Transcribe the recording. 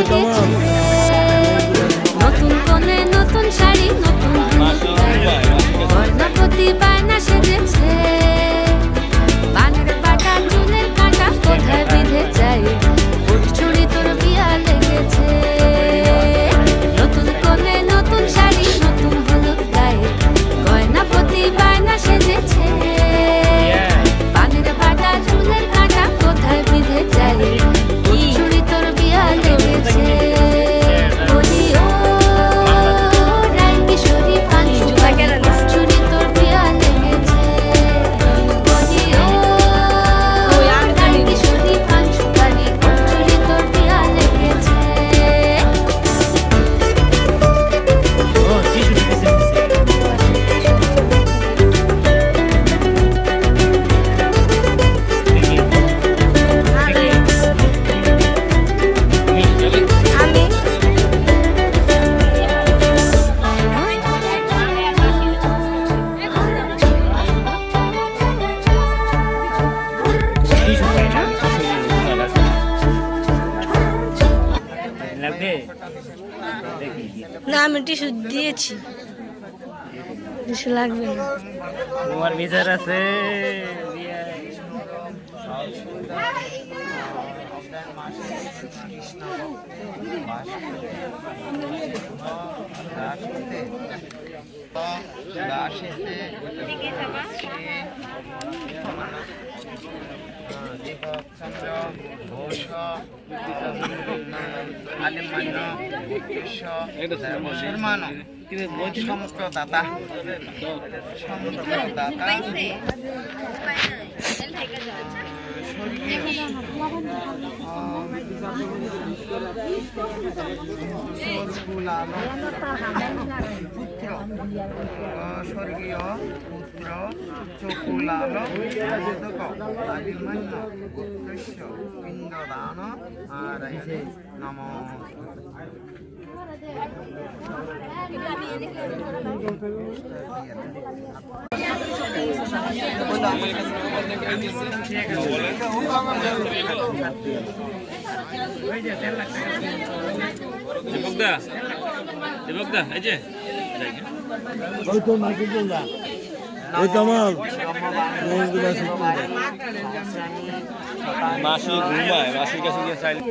লেগেছে, নতুন কোণে নতুন শাড়ি নতুন বর্ণপতি বায়না সেজেছে, পানের পাটা চুলের কাঁটা কোথায় বিঁধে যায়, ছুরি তোর বিয়া লেগেছে, নতুন কোণে নতুন শাড়ি নতুন হলুদ গায়ে গয়নাপতি বায়না সেজেছে, পানের পাটা চুলের কাঁটা কোথায় বিঁধে যায়, ছুরি তোর বিয়া লেগেছে। বলি ও রায় কিশোরী পাঁচু ছুরি তোর বিয়া লেগেছে, বলি ও রায় কিশোরী পাঁচু ছুরি তোর বিয়া লেগেছে। না আমি টিস্যু দিয়েছি, টিস্যু লাগবে না। তোমার বিচার আছে। সমস্ত দাতা স্বর্গীয় পুত্র চকুলাল আদিমান্য গোত্রস্য পিণ্ডদান নম। দীপকদা এই যে মাসি ঘুমায়, মাসির কাছে গিয়ে চাইলে